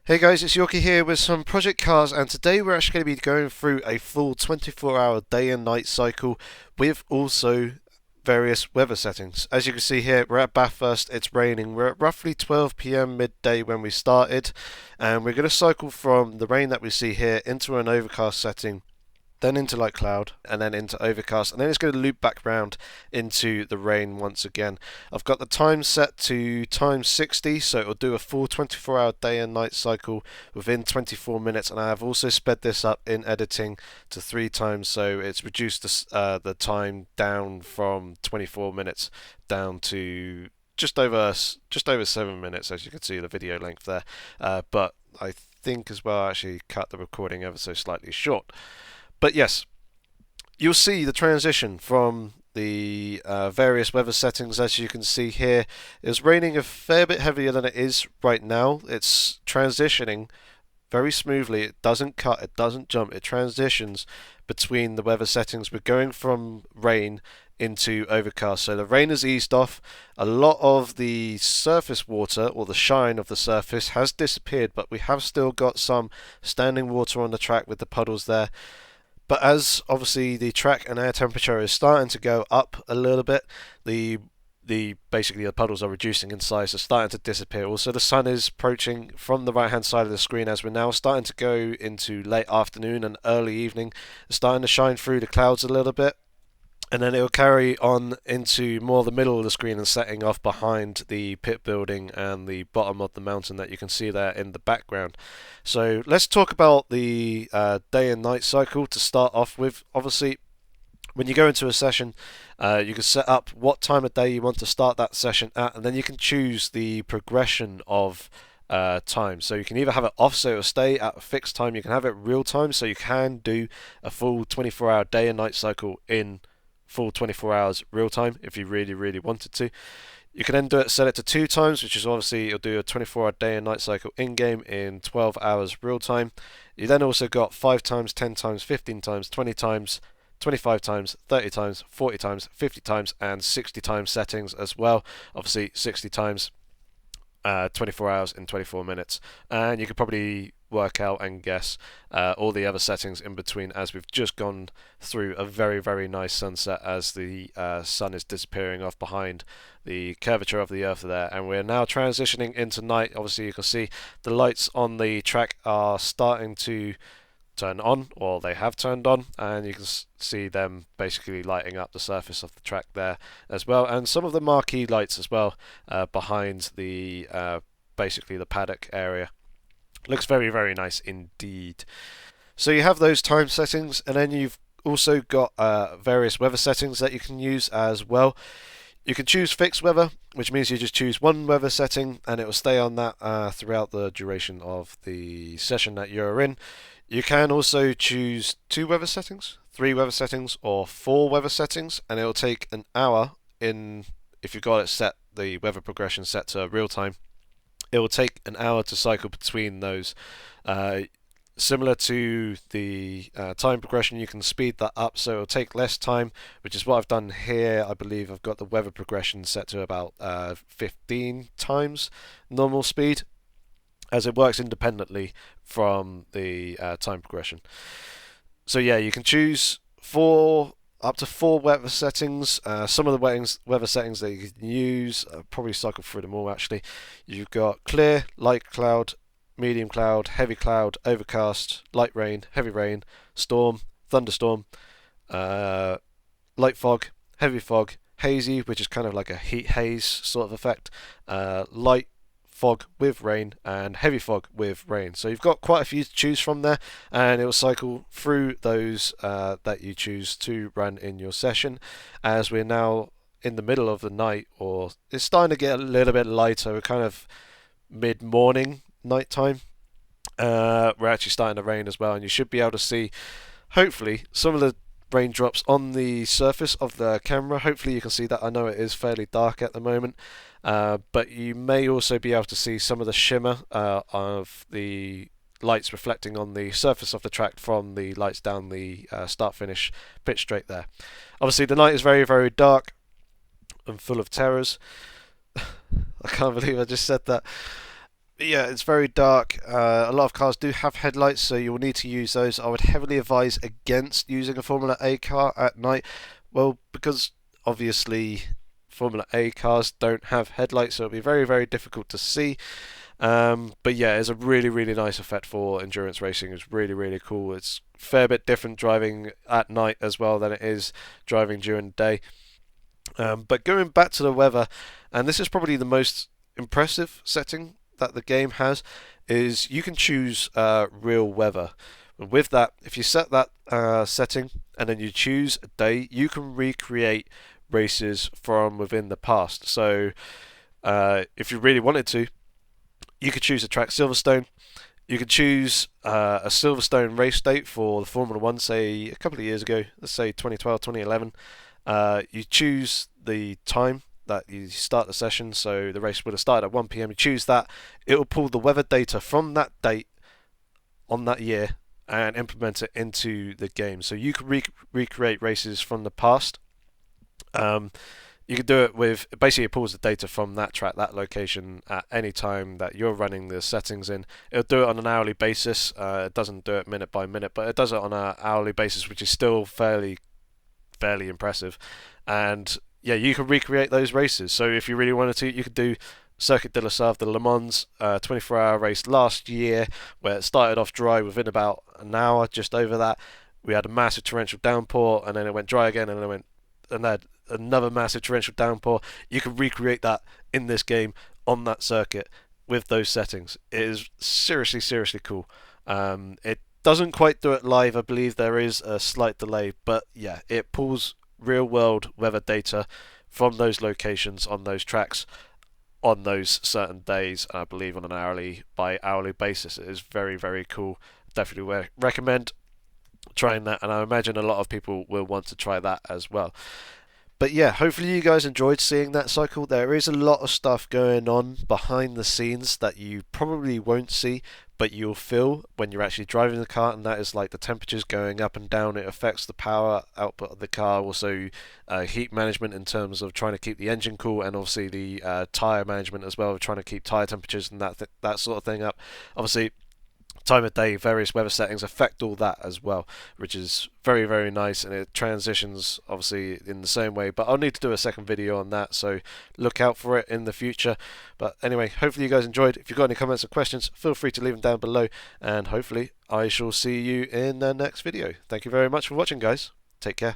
Hey guys, it's Yorkie here with some Project Cars, and today we're actually going to be going through a full 24-hour day and night cycle with also various weather settings. As you can see here, we're at Bathurst, it's raining. We're at roughly 12 p.m. midday when we started, and we're going to cycle from the rain that we see here into an overcast setting, then into light cloud, and then into overcast, and then it's going to loop back round into the rain once again. I've got the time set to time 60, so it'll do a full 24-hour day and night cycle within 24 minutes, and I have also sped this up in editing to 3 times, so it's reduced the time down from 24 minutes down to just over 7 minutes, as you can see the video length there. But I think as well I actually cut the recording ever so slightly short. But yes, you'll see the transition from the various weather settings. As you can see here, it's raining a fair bit heavier than it is right now. It's transitioning very smoothly. It doesn't cut, it doesn't jump, it transitions between the weather settings. We're going from rain into overcast. So the rain has eased off. A lot of the surface water, or the shine of the surface, has disappeared, but we have still got some standing water on the track with the puddles there. But as obviously the track and air temperature is starting to go up a little bit, the basically the puddles are reducing in size, they're starting to disappear. Also, the sun is approaching from the right hand side of the screen as we're now starting to go into late afternoon and early evening. It's starting to shine through the clouds a little bit, and then it'll carry on into more the middle of the screen and setting off behind the pit building and the bottom of the mountain that you can see there in the background. So let's talk about the day and night cycle to start off with. Obviously, when you go into a session, you can set up what time of day you want to start that session at, and then you can choose the progression of time. So you can either have it off, so it'll stay at a fixed time. You can have it real time, so you can do a full 24-hour day and night cycle in full 24 hours real time if you really wanted to. You can then set it to 2 times, which is obviously you'll do a 24-hour day and night cycle in game in 12 hours real time. You then also got 5 times, 10 times, 15 times, 20 times, 25 times, 30 times, 40 times, 50 times, and 60 times settings as well. Obviously 60 times 24 hours in 24 minutes, and you could probably work out and guess all the other settings in between, as we've just gone through a very nice sunset as the sun is disappearing off behind the curvature of the earth there, and we're now transitioning into night. Obviously you can see the lights on the track are starting to turn on, or they have turned on, and you can see them basically lighting up the surface of the track there as well, and some of the marquee lights as well behind the basically the paddock area. Looks very nice indeed. So you have those time settings, and then you've also got various weather settings that you can use as well. You can choose fixed weather, which means you just choose one weather setting and it will stay on that throughout the duration of the session that you're in. You can also choose 2 weather settings, 3 weather settings, or 4 weather settings, and it will take an hour in, if you've got it set, the weather progression set to real time. It will take an hour to cycle between those. Similar to the time progression, you can speed that up, so it'll take less time, which is what I've done here. I believe I've got the weather progression set to about 15 times normal speed, as it works independently from the time progression. So yeah, you can choose up to 4 weather settings. Some of the weather settings that you can use, probably cycle through them all actually. You've got clear, light cloud, medium cloud, heavy cloud, overcast, light rain, heavy rain, storm, thunderstorm, light fog, heavy fog, hazy, which is kind of like a heat haze sort of effect, light fog with rain, and heavy fog with rain. So you've got quite a few to choose from there, and it will cycle through those that you choose to run in your session. As we're now in the middle of the night, or it's starting to get a little bit lighter, we're kind of mid-morning, nighttime. We're actually starting to rain as well, and you should be able to see, hopefully, some of the raindrops on the surface of the camera. Hopefully you can see that. I know it is fairly dark at the moment, but you may also be able to see some of the shimmer of the lights reflecting on the surface of the track from the lights down the start-finish pitch straight there. Obviously the night is very dark and full of terrors. I can't believe I just said that. Yeah, it's very dark. A lot of cars do have headlights, so you'll need to use those. I would heavily advise against using a Formula A car at night. Well, because obviously Formula A cars don't have headlights, so it'll be very, very difficult to see. But yeah, it's a really, really nice effect for endurance racing. It's really, really cool. It's a fair bit different driving at night as well than it is driving during the day. But going back to the weather, and this is probably the most impressive setting that the game has, is you can choose real weather. And with that, if you set that setting and then you choose a day, you can recreate races from within the past. So if you really wanted to, you could choose a track Silverstone. You could choose a Silverstone race date for the Formula One, say a couple of years ago, let's say 2012, 2011. You choose the time that you start the session, so the race would have started at 1 p.m. You choose that, it will pull the weather data from that date on that year and implement it into the game. So you can recreate races from the past. Um, you can do it with basically it pulls the data from that track, that location at any time that you're running the settings in. It'll do it on an hourly basis. It doesn't do it minute by minute, but it does it on an hourly basis, which is still fairly impressive. And yeah, you can recreate those races. So if you really wanted to, you could do Circuit de la Sarthe de Le Mans 24-hour race last year, where it started off dry within about an hour, just over that. We had a massive torrential downpour, and then it went dry again, and then it went and then another massive torrential downpour. You can recreate that in this game on that circuit with those settings. It is seriously, seriously cool. It doesn't quite do it live. I believe there is a slight delay, but yeah, it pulls real world weather data from those locations on those tracks on those certain days, and I believe on an hourly by hourly basis. It is very, very cool. Definitely recommend trying that, and I imagine a lot of people will want to try that as well. But yeah, hopefully you guys enjoyed seeing that cycle. There is a lot of stuff going on behind the scenes that you probably won't see, but you'll feel when you're actually driving the car, and that is like the temperatures going up and down. It affects the power output of the car, also heat management in terms of trying to keep the engine cool, and obviously the tire management as well, trying to keep tire temperatures and that sort of thing up. Obviously, time of day, various weather settings affect all that as well, which is very, very nice, and it transitions obviously in the same way. But I'll need to do a second video on that, so look out for it in the future. But anyway, hopefully you guys enjoyed. If you've got any comments or questions, feel free to leave them down below, and hopefully I shall see you in the next video. Thank you very much for watching, guys. Take care.